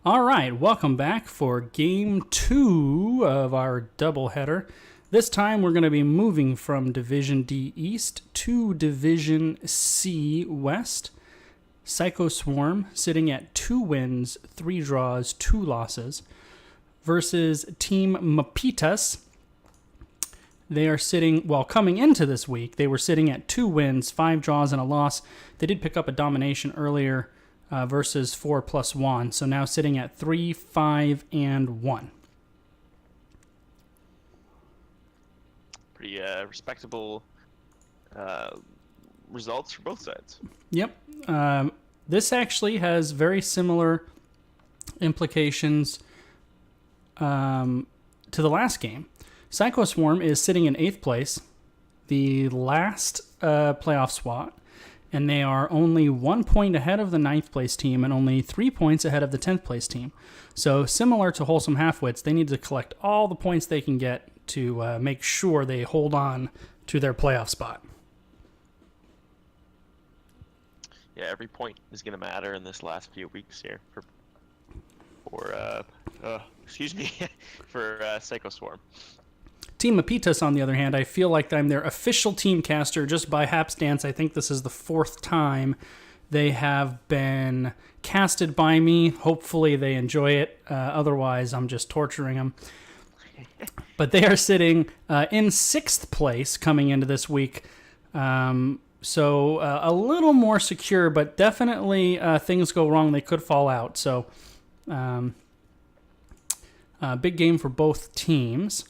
All right, welcome back for Game 2 of our doubleheader. This time we're going to be moving from Division D East to Division C West. PyschoSwarm sitting at 2 wins, 3 draws, 2 losses versus Team Mapitas. They are sitting, well, coming into this week, they were sitting at 2 wins, 5 draws, and a loss. They did pick up a domination earlier versus 4+1. So now sitting at 3, 5, and 1. Pretty respectable results for both sides. Yep. This actually has very similar implications to the last game. PyschoSwarm is sitting in 8th place, the last playoff spot, and they are only 1 point ahead of the 9th place team and only 3 points ahead of the 10th place team. So similar to Wholesome Halfwits, they need to collect all the points they can get to make sure they hold on to their playoff spot. Yeah, every point is going to matter in this last few weeks here for PyschoSwarm. Team Mapitas, on the other hand, I feel like I'm their official team caster just by hapstance. I think this is the 4th time they have been casted by me. Hopefully they enjoy it. Otherwise, I'm just torturing them. But they are sitting in 6th place coming into this week. So a little more secure, but definitely things go wrong. They could fall out. So big game for both teams.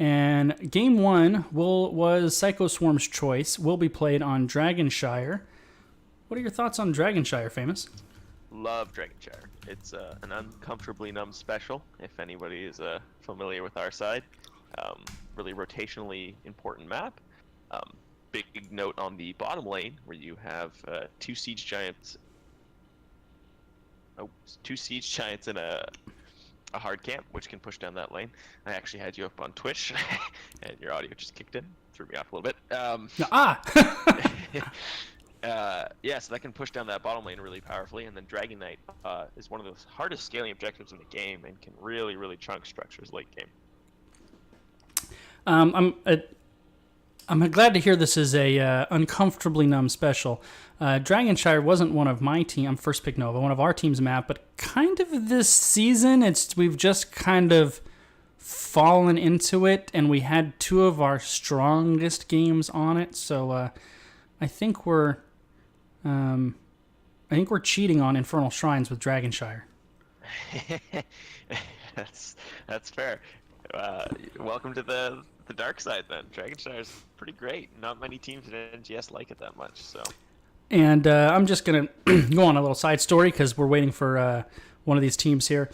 And game 1 was PyschoSwarm's choice. Will be played on Dragonshire. What are your thoughts on Dragonshire, Famous? Love Dragonshire. It's an uncomfortably numb special, if anybody is familiar with our side. Really rotationally important map. Big note on the bottom lane, where you have 2 siege giants. Oh, 2 siege giants in a hard camp, which can push down that lane. I actually had you up on Twitch, and your audio just kicked in. Threw me off a little bit. Yeah, so that can push down that bottom lane really powerfully, and then Dragon Knight is one of the hardest scaling objectives in the game and can really, really chunk structures late game. I'm glad to hear this is a uncomfortably numb special. Dragonshire wasn't one of my team. I'm first pick Nova, one of our team's map, but kind of this season, we've just kind of fallen into it, and we had 2 of our strongest games on it. So I think we're cheating on Infernal Shrines with Dragonshire. That's fair. Welcome to the dark side then. Dragonshire's pretty great. Not many teams at NGS like it that much. So. And I'm just going to go on a little side story because we're waiting for one of these teams here.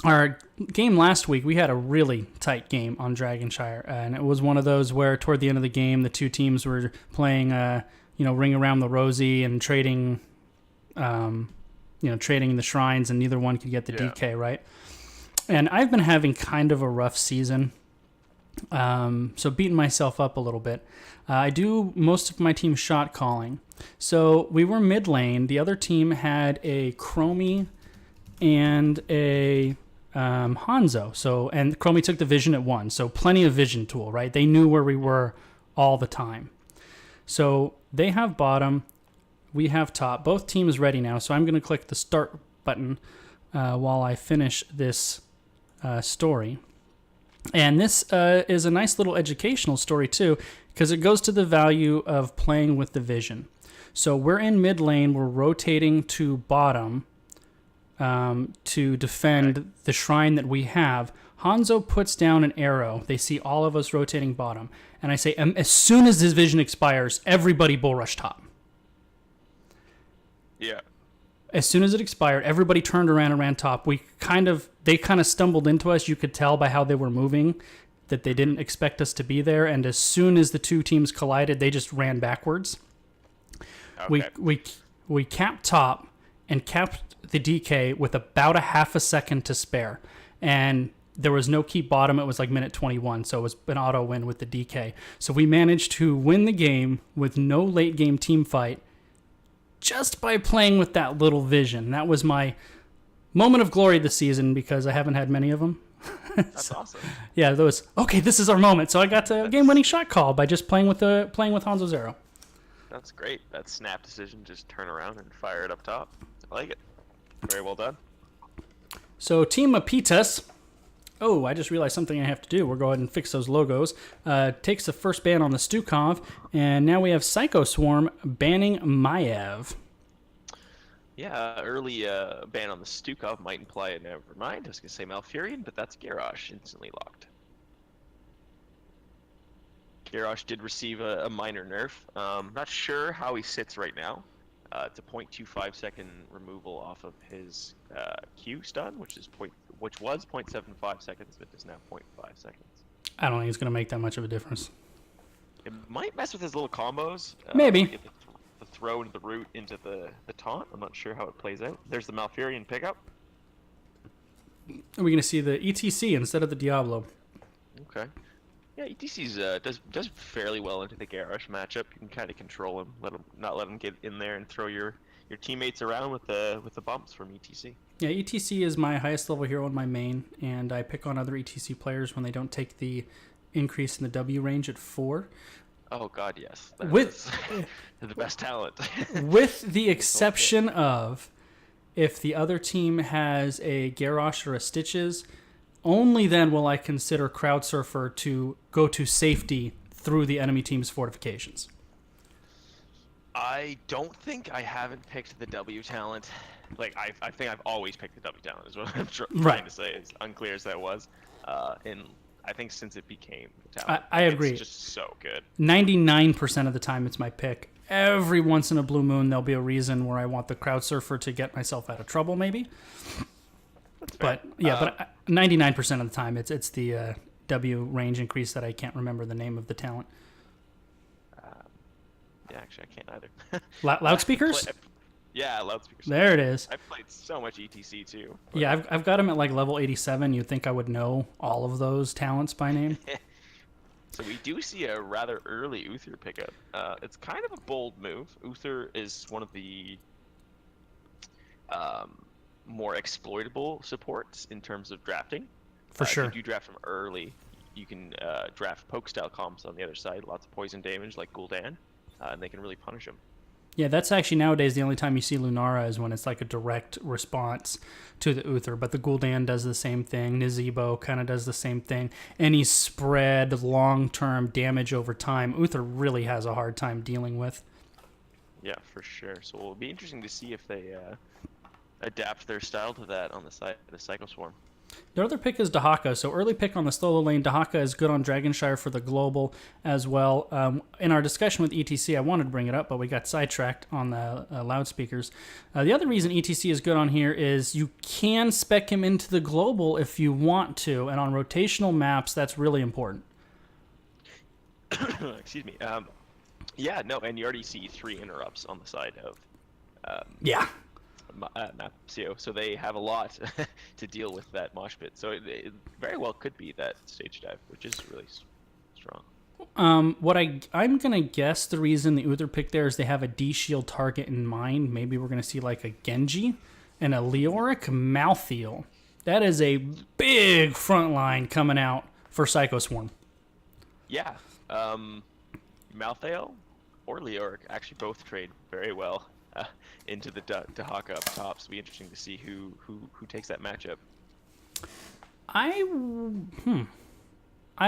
Our game last week, we had a really tight game on Dragonshire, and it was one of those where toward the end of the game, the 2 teams were playing, Ring Around the Rosie and trading, trading the shrines, and neither one could get the DK, right? And I've been having kind of a rough season, so beating myself up a little bit. I do most of my team shot calling. So we were mid lane. The other team had a Chromie and a Hanzo. And Chromie took the vision at 1. So plenty of vision tool, right? They knew where we were all the time. So they have bottom. We have top. Both teams ready now. So I'm going to click the start button while I finish this story. And this is a nice little educational story too, because it goes to the value of playing with the vision. So we're in mid lane, we're rotating to bottom to defend the shrine that we have. Hanzo puts down an arrow. They see all of us rotating bottom. And I say, as soon as this vision expires, everybody bull rush top. Yeah. As soon as it expired, everybody turned around and ran top. They kind of stumbled into us. You could tell by how they were moving that they didn't expect us to be there. And as soon as the 2 teams collided, they just ran backwards. Okay. We capped top and capped the DK with about a half a second to spare. And there was no keep bottom. It was like minute 21. So it was an auto win with the DK. So we managed to win the game with no late game team fight just by playing with that little vision. That was my moment of glory this season because I haven't had many of them. That's awesome. Yeah, those. Okay, this is our moment. So I got a game-winning shot call by just playing with Hanzo Zero. That's great. That snap decision, just turn around and fire it up top. I like it. Very well done. So Team Mapitas. Oh, I just realized something I have to do. We'll go ahead and fix those logos. Takes the first ban on the Stukov, and now we have PyschoSwarm banning Maiev. Yeah, early ban on the Stukov might imply a never mind. I was going to say Malfurion, but that's Garrosh instantly locked. Garrosh did receive a minor nerf. Not sure how he sits right now. It's a 0.25 second removal off of his Q stun, which was 0.75 seconds, but is now 0.5 seconds. I don't think it's going to make that much of a difference. It might mess with his little combos. Maybe. Get the throw into the root into the taunt. I'm not sure how it plays out. There's the Malfurion pickup. Are we going to see the ETC instead of the Diablo? Okay. Yeah, ETC's does fairly well into the Garrosh matchup. You can kind of control him, not let him get in there and throw your teammates around with the bumps from ETC. Yeah, ETC is my highest level hero in my main, and I pick on other ETC players when they don't take the increase in the W range at 4. Oh God, yes. They're the best talent. With the exception of if the other team has a Garrosh or a Stitches, only then will I consider Crowd Surfer to go to safety through the enemy team's fortifications. I don't think I haven't picked the W talent. Like I think I've always picked the W talent. Is what I'm trying to say. As unclear as that was, and I think since it became the talent, I agree. It's just so good. 99% of the time, it's my pick. Every once in a blue moon, there'll be a reason where I want the Crowd Surfer to get myself out of trouble, maybe. But yeah, but 99% of the time, it's the W range increase that I can't remember the name of the talent. Yeah, actually, I can't either. Loudspeakers? Yeah, loudspeakers. There it is. I've played so much ETC too. Yeah, I've got him at like level 87. You'd think I would know all of those talents by name. So we do see a rather early Uther pickup. It's kind of a bold move. Uther is one of the more exploitable supports in terms of drafting. For sure. If you draft him early, you can draft poke style comps on the other side, lots of poison damage like Gul'dan, and they can really punish him. Yeah, that's actually nowadays the only time you see Lunara is when it's like a direct response to the Uther. But the Gul'dan does the same thing. Nazebo kind of does the same thing. Any spread long-term damage over time, Uther really has a hard time dealing with. Yeah, for sure. So it'll be interesting to see if they adapt their style to that on the side of the PyschoSwarm. Their other pick is Dahaka. So early pick on the solo lane. Dahaka is good on Dragonshire for the global as well. In our discussion with ETC, I wanted to bring it up, but we got sidetracked on the loudspeakers. The other reason ETC is good on here is you can spec him into the global if you want to, and on rotational maps, that's really important. Excuse me. Yeah, no, and you already see 3 interrupts on the side of yeah. Mapsio, so they have a lot to deal with that mosh pit. So it very well could be that stage dive, which is really strong. What I'm gonna guess the reason the Uther pick there is they have a D shield target in mind. Maybe we're gonna see like a Genji and a Leoric Malthael. That is a big front line coming out for PyschoSwarm. Yeah, Malthael or Leoric actually both trade very well into the Dahaka up top. So it'll be interesting to see who takes that matchup. I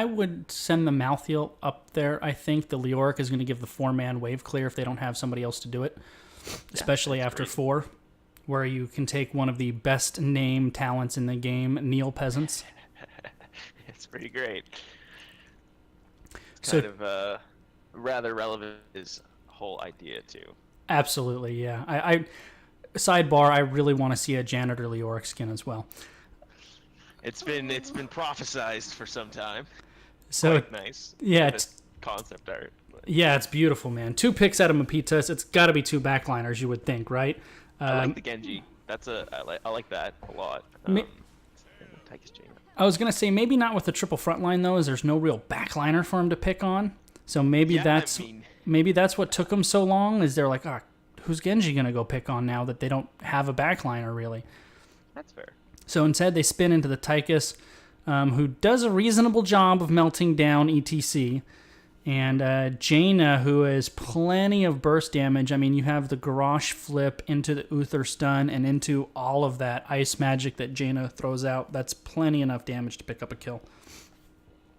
would send the Malthael up there. I think the Leoric is going to give the 4-man wave clear if they don't have somebody else to do it, especially after 4, where you can take one of the best named talents in the game, Neil Peasants. It's pretty great. It's So- kind of rather relevant to his whole idea too. Absolutely, yeah. I sidebar, I really want to see a Janitor Leoric skin as well. It's been prophesized for some time. So Quite nice. yeah, This concept art. But yeah, it's beautiful, man. 2 picks out of Mapitas. It's got to be 2 backliners, you would think, right? I like the Genji. I like that a lot. I was gonna say maybe not with the triple front line though, as there's no real backliner for him to pick on. So maybe maybe that's what took them so long. Is they're like, who's Genji gonna go pick on now that they don't have a backliner really? That's fair. So instead, they spin into the Tychus, who does a reasonable job of melting down ETC. And Jaina, who has plenty of burst damage. I mean, you have the Garrosh flip into the Uther stun and into all of that ice magic that Jaina throws out. That's plenty enough damage to pick up a kill.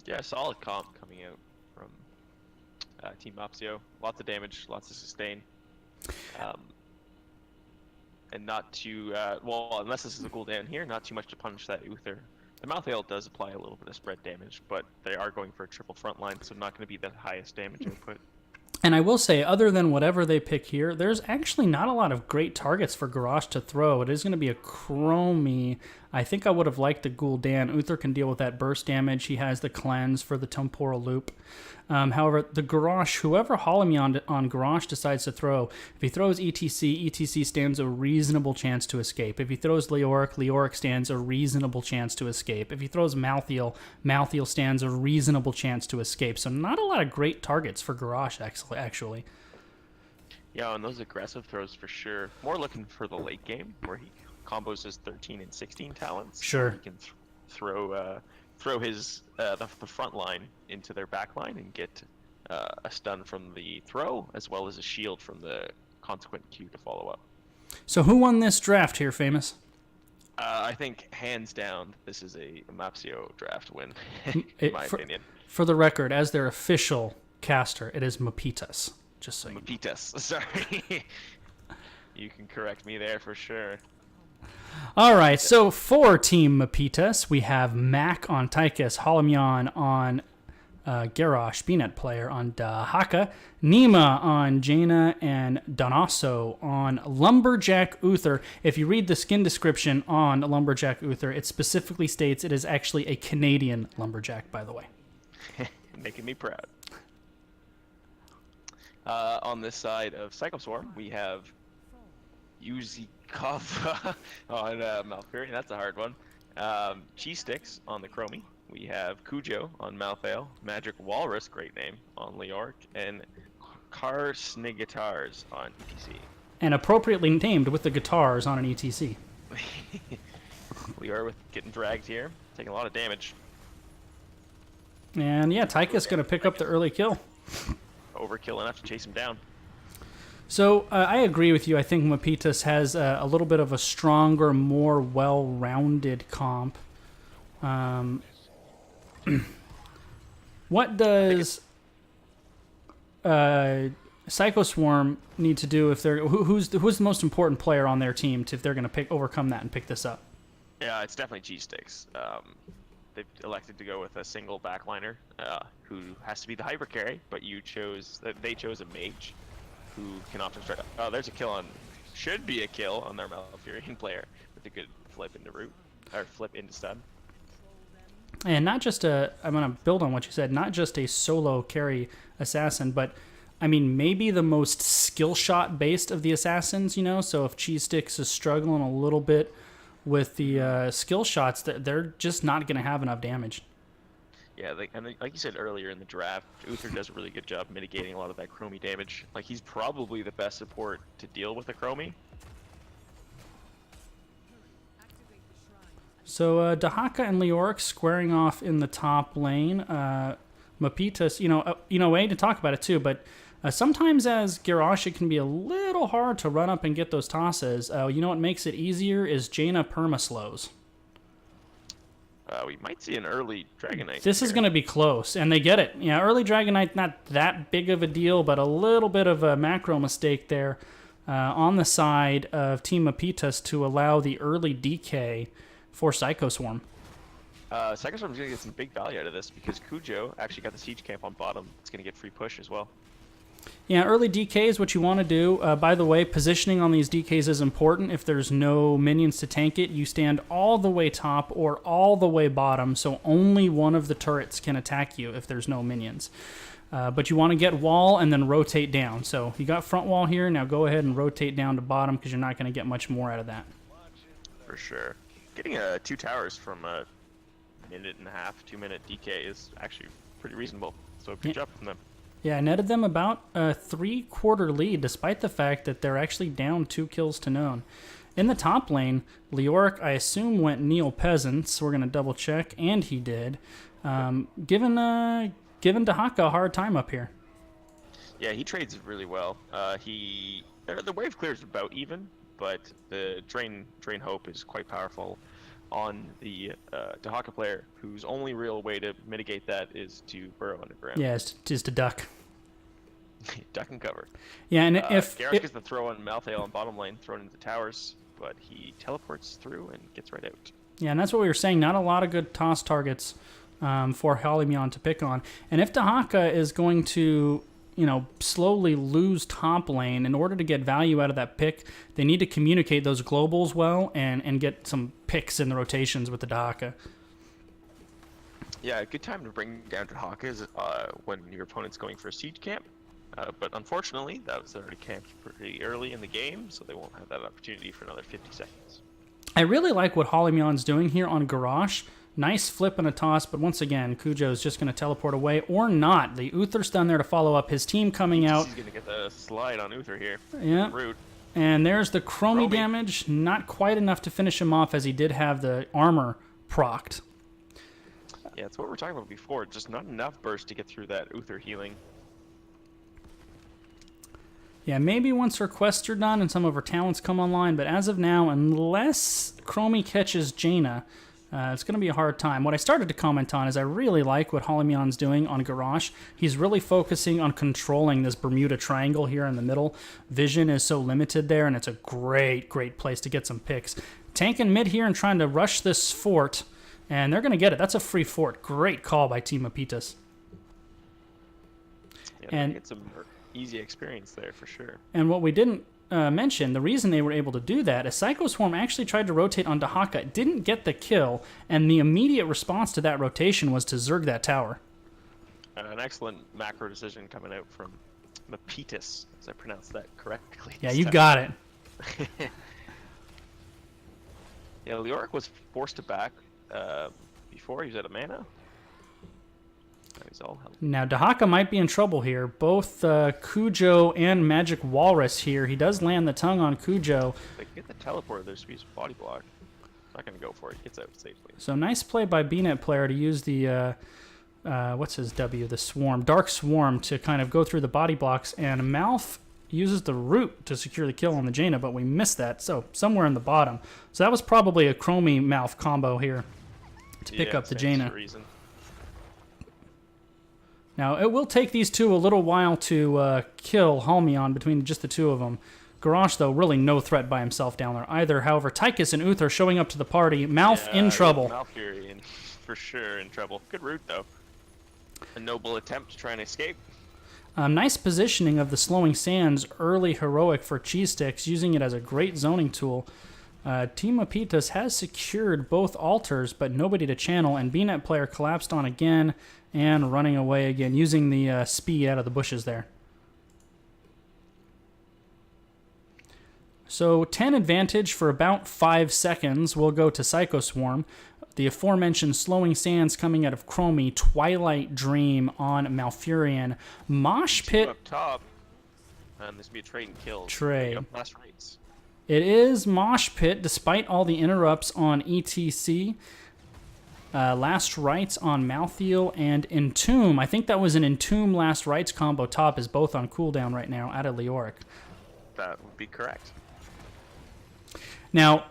Yeah, solid comp coming out from Team Mopsio. Lots of damage, lots of sustain. And not too, well, unless this is a cooldown here, not too much to punish that Uther. The Mouth Ale does apply a little bit of spread damage, but they are going for a triple frontline, so not going to be the highest damage output. And I will say, other than whatever they pick here, there's actually not a lot of great targets for Garrosh to throw. It is going to be a Chromie. I think I would have liked the Gul'dan. Uther can deal with that burst damage. He has the cleanse for the temporal loop. However, the Garrosh, whoever Holomyon on Garrosh decides to throw, if he throws ETC, ETC stands a reasonable chance to escape. If he throws Leoric, Leoric stands a reasonable chance to escape. If he throws Malthael, Malthael stands a reasonable chance to escape. So not a lot of great targets for Garrosh, actually. Yeah, and those aggressive throws for sure. More looking for the late game, where he combos his 13 and 16 talents. Sure. He can throw his the front line into their back line and get a stun from the throw, as well as a shield from the consequent Q to follow up. So who won this draft here, Famous? I think hands down, this is a Mapsio draft win, in my opinion. For the record, as their official caster, it is Mapitas. Just so you know. Mapitas, sorry. You can correct me there for sure. All right, so for Team Mapitas, we have Mac on Tychus, Holomyon on Garrosh, BNet player on Dahaka, Nima on Jaina, and Donasso on Lumberjack Uther. If you read the skin description on Lumberjack Uther, it specifically states it is actually a Canadian lumberjack, by the way. Making me proud. On this side of PyschoSwarm, we have Yuzikov on Malfurion. That's a hard one. Cheese Sticks on the Chromie. We have Cujo on Malthael. Magic Walrus, great name, on Leoric. And Karsnig Guitars on ETC. And appropriately named with the guitars on an ETC. We are getting dragged here, taking a lot of damage. And yeah, Tychus going to pick up the early kill. Overkill enough to chase him down. So I agree with you. I think Mapitas has a little bit of a stronger, more well-rounded comp. What does PyschoSwarm need to do if they're who's the most important player on their team if they're going to overcome that and pick this up? Yeah, it's definitely Cheese Sticks. They've elected to go with a single backliner who has to be the hyper carry, but they chose a mage who can often strike. Oh, there's a kill on, should be a kill on their Malfurion player with a good flip into root, or flip into stun. And not just I'm going to build on what you said, not just a solo carry assassin, but I mean, maybe the most skill shot based of the assassins, so if Cheese Sticks is struggling a little bit with the skill shots, they're just not going to have enough damage. Yeah, and like you said earlier in the draft, Uther does a really good job mitigating a lot of that Chromie damage. Like, he's probably the best support to deal with the Chromie. So Dahaka and Leoric squaring off in the top lane. Mapitas, way to talk about it too, but sometimes as Garrosh, it can be a little hard to run up and get those tosses. What makes it easier is Jaina permaslows. We might see an early Dragonite. This is going to be close, and they get it. Yeah, early Dragonite, not that big of a deal, but a little bit of a macro mistake there on the side of Team Mapitas to allow the early DK for PyschoSwarm. PyschoSwarm's going to get some big value out of this because Cujo actually got the siege camp on bottom. It's going to get free push as well. Yeah, early DK is what you want to do. By the way, positioning on these DKs is important. If there's no minions to tank it, you stand all the way top or all the way bottom, so only one of the turrets can attack you if there's no minions. But you want to get wall and then rotate down. So you got front wall here, now go ahead and rotate down to bottom because you're not going to get much more out of that. For sure. Getting 2 towers from a 1.5, 2-minute DK is actually pretty reasonable. So good job from them. Yeah, I netted them about a 3-quarter lead, despite the fact that they're actually down 2 kills to none. In the top lane, Leoric, I assume, went Neo Peasants. We're going to double check, and he did. Giving Dahaka a hard time up here. Yeah, he trades really well. The wave clear is about even, but the drain hope is quite powerful on the Dahaka player, whose only real way to mitigate that is to burrow underground. Yeah, it's to duck. Duck and cover. Yeah, and Garrett gets the throw on Malthael on bottom lane, thrown into the towers, but he teleports through and gets right out. Yeah, and that's what we were saying. Not a lot of good toss targets for Halimeon to pick on. And if Dahaka is going to, slowly lose top lane, in order to get value out of that pick, they need to communicate those globals well and get some picks in the rotations with the Dahaka. Yeah, a good time to bring down Dahaka is when your opponent's going for a siege camp. But unfortunately, that was already camped pretty early in the game, so they won't have that opportunity for another 50 seconds. I really like what Halimeon's doing here on Garrosh. Nice flip and a toss, but once again, Kujo's just going to teleport away, or not. The Uther's done there to follow up. His team coming out. He's going to get the slide on Uther here. Yeah. Root. And there's the Chromie damage. Not quite enough to finish him off, as he did have the armor procced. Yeah, it's what we were talking about before. Just not enough burst to get through that Uther healing. Yeah, maybe once her quests are done and some of her talents come online, but as of now, unless Chromie catches Jaina, it's going to be a hard time. What I started to comment on is I really like what Halimeon's doing on Garrosh. He's really focusing on controlling this Bermuda Triangle here in the middle. Vision is so limited there, and it's a great, great place to get some picks. Tanking mid here and trying to rush this fort, and they're going to get it. That's a free fort. Great call by Team Mapitas. Yeah, and get some easy experience there for sure. And what we didn't mention, the reason they were able to do that is PyschoSwarm actually tried to rotate on Dahaka, didn't get the kill, and the immediate response to that rotation was to Zerg that tower. An excellent macro decision coming out from Mapitas, as I pronounced that correctly. Yeah, you got it. Yeah, Leoric was forced to back before. He was out of mana. Now he's all healthy. Now, Dahaka might be in trouble here. Both Kujo and Magic Walrus here. He does land the tongue on Kujo. They get the teleport. There's supposed to be body block. Not going to go for it. He gets out safely. So nice play by BNet player to use the, what's his W? The Swarm. Dark Swarm to kind of go through the body blocks. And Malf uses the root to secure the kill on the Jaina, but we missed that. So somewhere in the bottom. So that was probably a Chromie Malf combo here to pick up the Jaina. Now, it will take these two a little while to kill Halimeon between just the two of them. Garrosh, though, really no threat by himself down there either. However, Tychus and Uther showing up to the party. Malf in trouble. Malfury for sure in trouble. Good route, though. A noble attempt to try and escape. Nice positioning of the Slowing Sands, early heroic for Cheese Sticks, using it as a great zoning tool. Team Mapitas has secured both altars, but nobody to channel, and BNet player collapsed on again and running away again, using the speed out of the bushes there. So 10 advantage for about 5 seconds will go to PyschoSwarm. The aforementioned Slowing Sands coming out of Chromie, Twilight Dream on Malfurion, Mosh Pit up top, and this will be a trade and kill. Trade. Last rates. It is Mosh Pit, despite all the interrupts on ETC. Last Rites on Malthael and Entomb. I think that was an Entomb Last Rites combo. Top is both on cooldown right now out of Leoric. That would be correct. Now,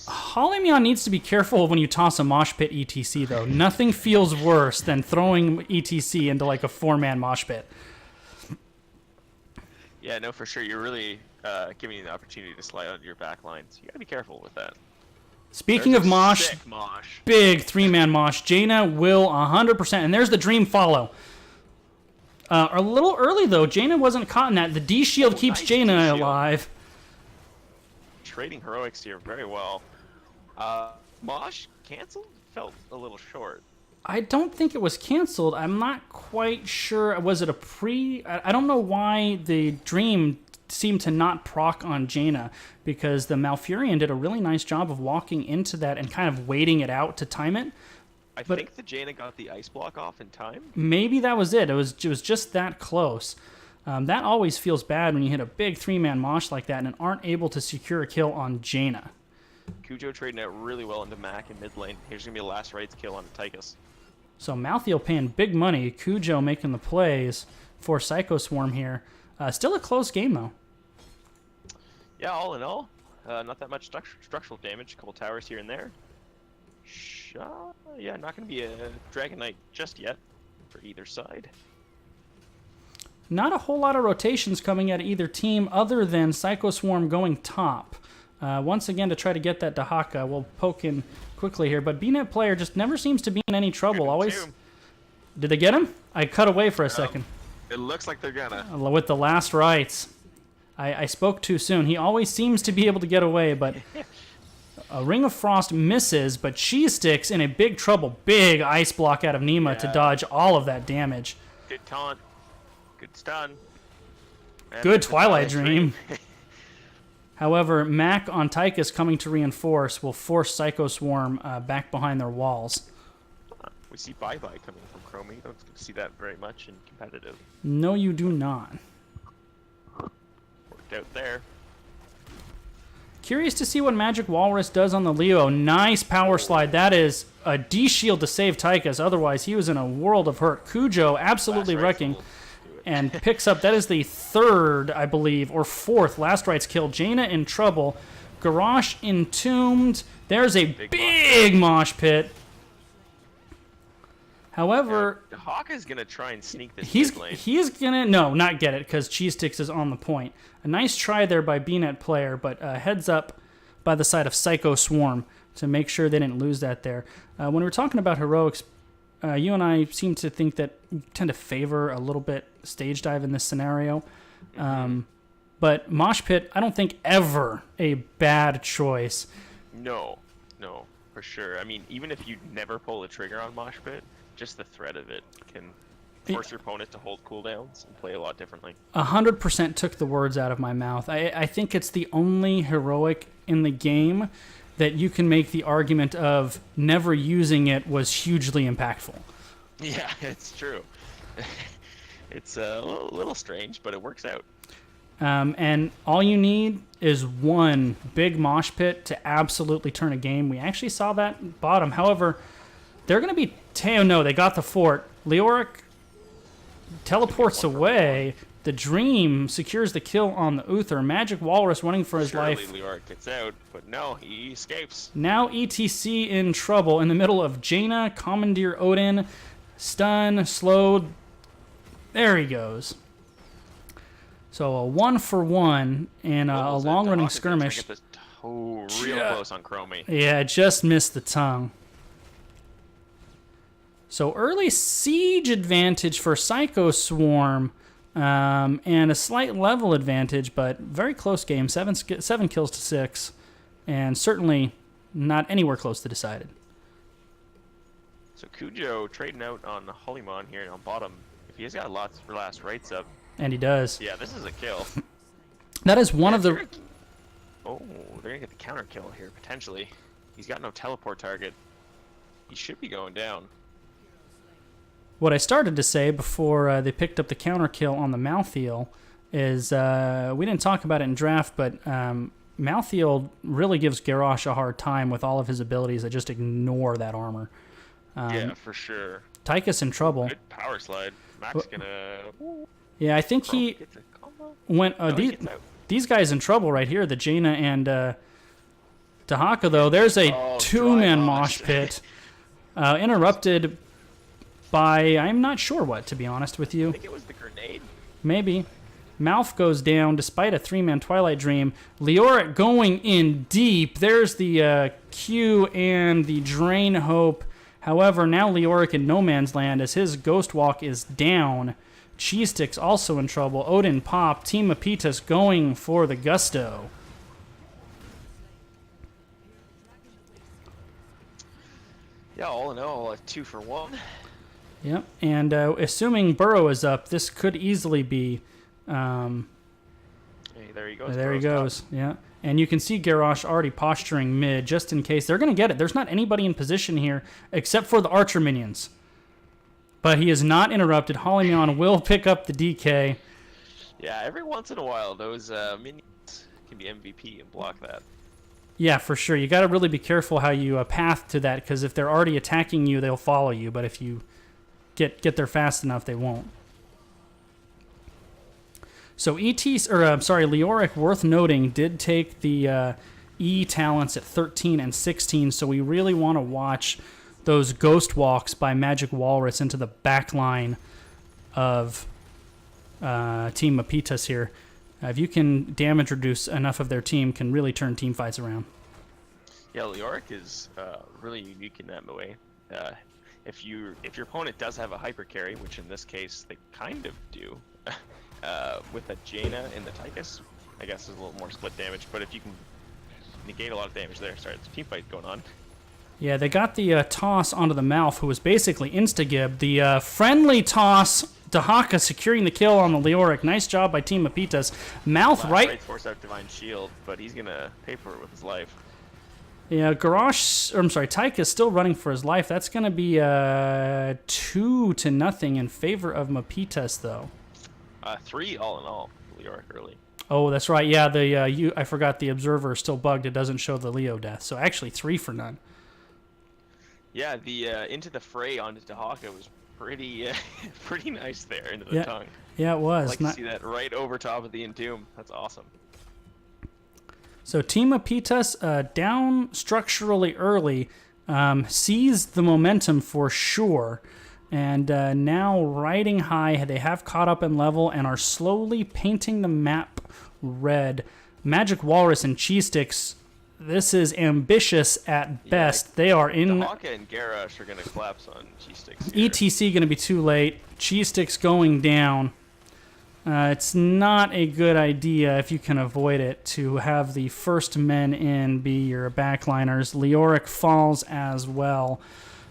Halimeon needs to be careful when you toss a Mosh Pit ETC, though. Nothing feels worse than throwing ETC into like a 4-man Mosh Pit. Yeah, no, for sure. You're really giving you the opportunity to slide onto your back line, so you gotta be careful with that. Speaking of mosh, big 3-man mosh. Jaina will 100%, and there's the dream follow. A little early, though. Jaina wasn't caught in that. The D shield keeps nice Jaina D-shield. alive. Trading heroics here very well. Mosh canceled? Felt a little short. I don't think it was canceled. I'm not quite sure. Was it a pre? I don't know why the dream seemed to not proc on Jaina, because the Malfurion did a really nice job of walking into that and kind of waiting it out to time it. I think the Jaina got the ice block off in time. Maybe that was it. It was just that close. That always feels bad when you hit a big 3-man mosh like that and aren't able to secure a kill on Jaina. Cujo trading out really well into Mac in mid lane. Here's going to be a last rights kill on Tychus. So Malthael paying big money. Cujo making the plays for PyschoSwarm here. Still a close game, though. Yeah, all in all, not that much structural damage. A couple towers here and there. Yeah, not going to be a Dragon Knight just yet for either side. Not a whole lot of rotations coming at either team other than PyschoSwarm going top. Once again, to try to get that Dahaka. We'll poke in quickly here, but BNet player just never seems to be in any trouble. Always. Did they get him? I cut away for a second. It looks like they're gonna. With the last rights. I spoke too soon. He always seems to be able to get away, but a Ring of Frost misses, but Cheese Sticks in a big trouble. Big ice block out of Nima to dodge all of that damage. Good taunt. Good stun. And good Twilight Dream. However, Mac on Tychus coming to reinforce will force PyschoSwarm back behind their walls. We see Bye-Bye coming from Chromie. You don't see that very much in competitive. No, you do not. Worked out there. Curious to see what Magic Walrus does on the Leo. Nice power slide. That is a D-shield to save Tychus. Otherwise, he was in a world of hurt. Cujo absolutely wrecking. And picks up, that is the third, I believe, or fourth last rights kill. Jaina in trouble. Garrosh entombed. There's a big mosh pit. However, Hawk is going to try and sneak this he's lane. No, not get it, because Cheese Sticks is on the point. A nice try there by BNet player, but heads up by the side of PyschoSwarm to make sure they didn't lose that there. When we were talking about heroics, you and I seem to think that we tend to favor a little bit stage dive in this scenario. But Mosh Pit, I don't think ever a bad choice. No, for sure. I mean, even if you never pull the trigger on Mosh Pit, just the threat of it can force your opponent to hold cooldowns and play a lot differently. 100% took the words out of my mouth. I think it's the only heroic in the game that you can make the argument of never using it was hugely impactful. Yeah, it's true. It's a little strange, but it works out. And all you need is one big mosh pit to absolutely turn a game. We actually saw that bottom. However, they're going to be... no, they got the fort. Leoric teleports away. The Dream secures the kill on the Uther. Magic Walrus running for his life. Leoric gets out, but no, he escapes. Now ETC in trouble in the middle of Jaina, Commandeer Odin, stun, slowed. There he goes. So a 1-for-1 in a long-running skirmish. Real close on Chromie. Yeah, just missed the tongue. So early siege advantage for PyschoSwarm, and a slight level advantage, but very close game. 7 kills to 6, and certainly not anywhere close to decided. So Cujo trading out on Hollymon here on bottom. If he's got lots of last rights up. And he does. Yeah, this is a kill. That is one of the... Oh, they're going to get the counter kill here, potentially. He's got no teleport target. He should be going down. What I started to say before they picked up the counter kill on the Malthael is, we didn't talk about it in draft, but Malthael really gives Garrosh a hard time with all of his abilities that just ignore that armor. Yeah, for sure. Tychus in trouble. Good power slide. Max gonna... Yeah, I think he went... these guys in trouble right here, the Jaina and Dahaka, though. There's a two-man mosh pit. Interrupted by... I'm not sure what, to be honest with you. I think it was the grenade. Maybe. Mouth goes down despite a 3-man Twilight Dream. Leoric going in deep. There's the Q and the Drain Hope. However, now Leoric in no man's land as his Ghost Walk is down. Cheese Sticks also in trouble. Odin pop. Team Mapitas going for the gusto. Yeah, all in all, a 2-for-1. Yep, and assuming Burrow is up, this could easily be... Hey, there he goes. There he goes, yeah. And you can see Garrosh already posturing mid, just in case. They're going to get it. There's not anybody in position here, except for the Archer minions. But he is not interrupted. Hollymon will pick up the DK. Yeah, every once in a while, those minions can be MVP and block that. Yeah, for sure. You got to really be careful how you path to that, because if they're already attacking you, they'll follow you. But if you get there fast enough, they won't. So Leoric, worth noting, did take the E talents at 13 and 16. So we really want to watch those ghost walks by Magic Walrus into the back line of Team Mapitas here. If you can damage reduce enough of their team, can really turn team fights around. Yeah, Leoric is really unique in that way. If your opponent does have a hyper carry, which in this case they kind of do, with a Jaina in the Tychus, I guess is a little more split damage. But if you can negate a lot of damage there, sorry, it's a team fight going on. Yeah, they got the toss onto the Mouth, who was basically insta-gib. The friendly toss, Dahaka securing the kill on the Leoric. Nice job by Team Mapitas. Mouth right... force out Divine Shield, but he's going to pay for it with his life. Yeah, Tyke is still running for his life. That's going to be 2-0 in favor of Mapitas, though. 3 all in all, Leoric early. Oh, that's right. Yeah, I forgot the Observer is still bugged. It doesn't show the Leo death. So actually 3-0. Yeah, the into the fray onto Dahaka was pretty pretty nice there into the tongue. Yeah, it was. I'd like to see that right over top of the Entomb. That's awesome. So Team Mapitas down structurally early, sees the momentum for sure, and now riding high. They have caught up in level and are slowly painting the map red. Magic Walrus and Cheese Sticks. This is ambitious at best. They are in... Dahaka and Garrosh are going to collapse on Cheese Sticks here. ETC going to be too late. Cheese Sticks going down. It's not a good idea, if you can avoid it, to have the first men in be your backliners. Leoric falls as well.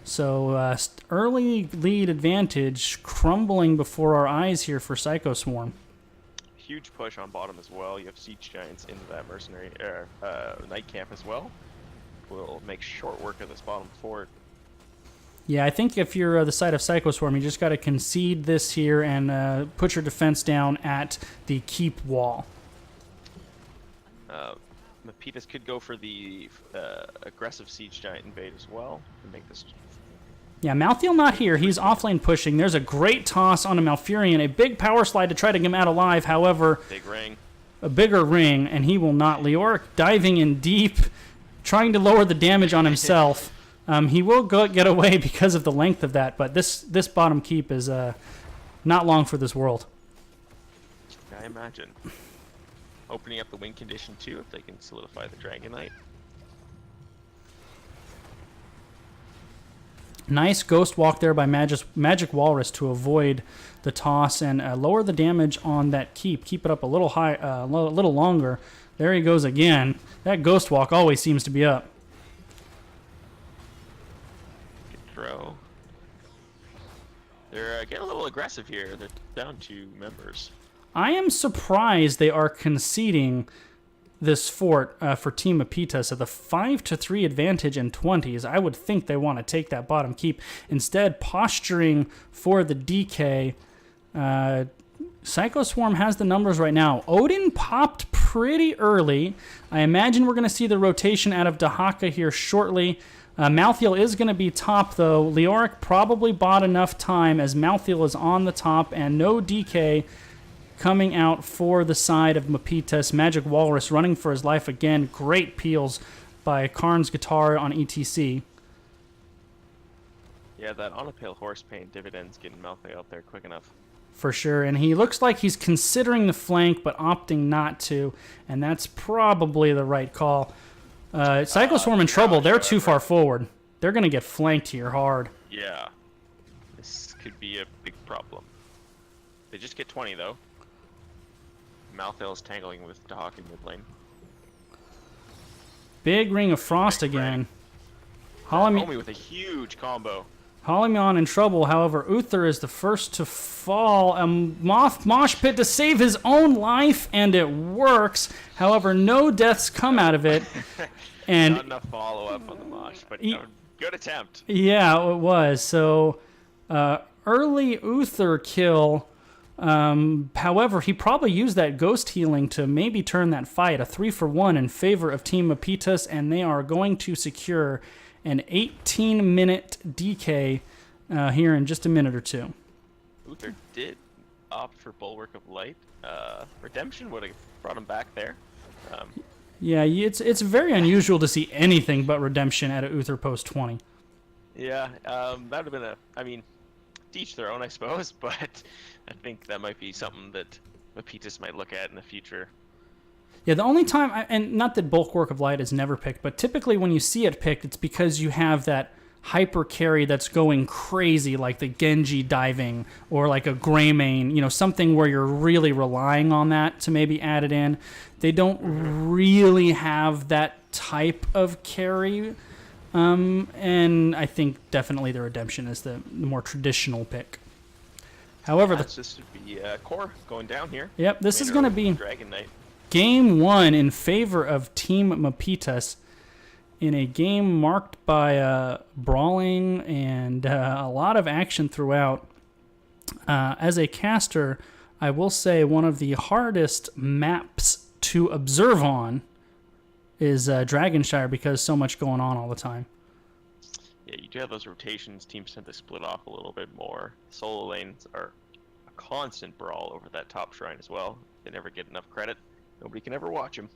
So early lead advantage crumbling before our eyes here for PyschoSwarm. Huge push on bottom as well. You have Siege Giants into that mercenary night camp as well. Will make short work of this bottom fort. Yeah, I think if you're the side of PyschoSwarm, you just got to concede this here and put your defense down at the keep wall. Mapitas could go for the aggressive Siege Giant invade as well to make this. Yeah, Malthael not here. He's offlane pushing. There's a great toss on a Malfurion. A big power slide to try to get him out alive. However, big ring. A bigger ring, and he will not. Leoric diving in deep, trying to lower the damage on himself. He will get away because of the length of that, but this bottom keep is not long for this world. I imagine. Opening up the win condition too, if they can solidify the Dragonite. Nice ghost walk there by Magic Walrus to avoid the toss and lower the damage on that keep. Keep it up a little high, a little longer. There he goes again. That ghost walk always seems to be up. Good throw. They're getting a little aggressive here. They're down 2 members. I am surprised they are conceding this fort for Team Mapitas at the 5-3 advantage in 20s. I would think they want to take that bottom keep. Instead, posturing for the DK. PyschoSwarm has the numbers right now. Odin popped pretty early. I imagine we're going to see the rotation out of Dahaka here shortly. Malthael is going to be top, though. Leoric probably bought enough time as Malthael is on the top and no DK coming out for the side of Mapitas. Magic Walrus running for his life again. Great peels by Karn's guitar on ETC. Yeah, that on a pale horse paying dividends getting Malthael out there quick enough. For sure, and he looks like he's considering the flank but opting not to, and that's probably the right call. PyschoSwarm in trouble. They're too far forward. They're going to get flanked here hard. Yeah. This could be a big problem. They just get 20, though. Malthael's tangling with Dahak in mid lane. Big Ring of Frost again. Homie with a huge combo. Hollymon in trouble. However, Uther is the first to fall. A mosh pit to save his own life, and it works. However, no deaths come out of it. And not enough follow-up on the mosh, but good attempt. Yeah, it was. So, early Uther kill However, he probably used that ghost healing to maybe turn that fight a 3-for-1 in favor of Team Mapitas, and they are going to secure an 18-minute DK here in just a minute or two. Uther did opt for Bulwark of Light. Redemption would have brought him back there. Yeah, it's very unusual to see anything but Redemption at a Uther post 20. Yeah, that would have been to each their own, I suppose, but I think that might be something that Mapitas might look at in the future. Yeah, the only time, and not that Bulwark of Light is never picked, but typically when you see it picked, it's because you have that hyper carry that's going crazy, like the Genji diving or like a Greymane, something where you're really relying on that to maybe add it in. They don't really have that type of carry, and I think definitely the Redemption is the more traditional pick. However, this would be Core going down here. Yep, this is going to be Dragon Knight. Game 1 in favor of Team Mapitas in a game marked by brawling and a lot of action throughout. As a caster, I will say one of the hardest maps to observe on is Dragonshire because so much going on all the time. Yeah, you do have those rotations. Teams tend to split off a little bit more. Solo lanes are a constant brawl over that top shrine as well. They never get enough credit. Nobody can ever watch them.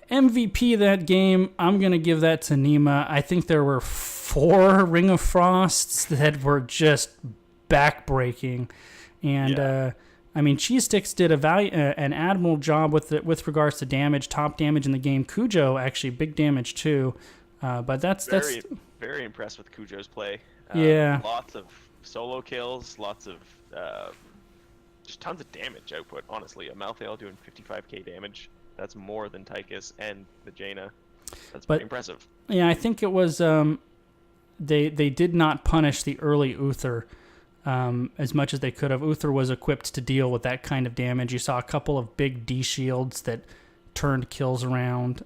MVP that game, I'm going to give that to Nima. I think there were 4 Ring of Frosts that were just backbreaking. And, Cheese Sticks did an admirable job with regards to damage, top damage in the game. Cujo, actually, big damage too. But that's very impressed with Cujo's play. Yeah. Lots of solo kills, lots of just tons of damage output, honestly. A Malthael doing 55k damage. That's more than Tychus and the Jaina. That's pretty impressive. Yeah, I think it was they did not punish the early Uther as much as they could have. Uther was equipped to deal with that kind of damage. You saw a couple of big D shields that turned kills around.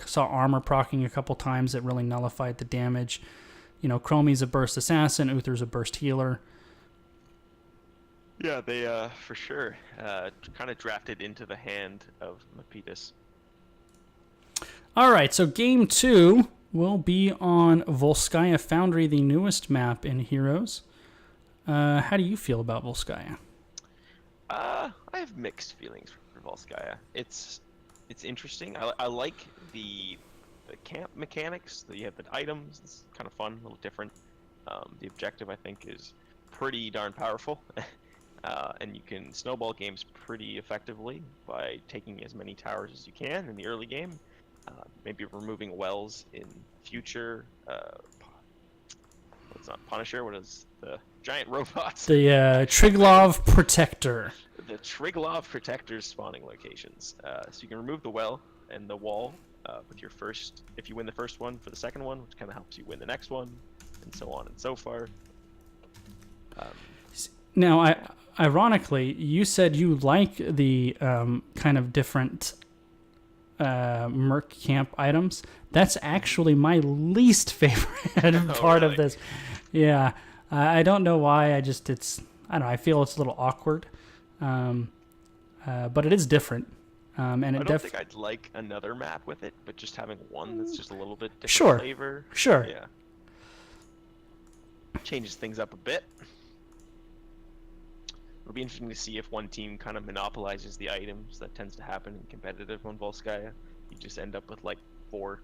Saw armor proccing a couple times that really nullified the damage. Chromie's a burst assassin. Uther's a burst healer. Yeah, they for sure kind of drafted into the hand of Mapitas. All right, so game 2 will be on Volskaya Foundry, the newest map in Heroes. How do you feel about Volskaya? I have mixed feelings for Volskaya. It's interesting. I like the camp mechanics. You have the items. It's kind of fun, a little different. The objective, I think, is pretty darn powerful. And you can snowball games pretty effectively by taking as many towers as you can in the early game. Maybe removing wells in future. What's not Punisher? What is the giant robots? The Triglov Protector. The Triglov Protector's spawning locations. So you can remove the well and the wall with your first. If you win the first one for the second one, which kind of helps you win the next one, and so on and so far. Now, ironically, you said you like the kind of different Merc Camp items. That's actually my least favorite part of this. Yeah, I don't know why. I don't know. I feel it's a little awkward, but it is different. And I don't think I'd like another map with it, but just having one that's just a little bit different Sure. flavor. Sure. Yeah. Changes things up a bit. It'll be interesting to see if one team kind of monopolizes the items. That tends to happen in competitive on Volskaya. You just end up with like 4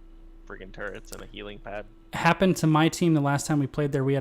friggin' turrets and a healing pad. Happened to my team the last time we played there. We had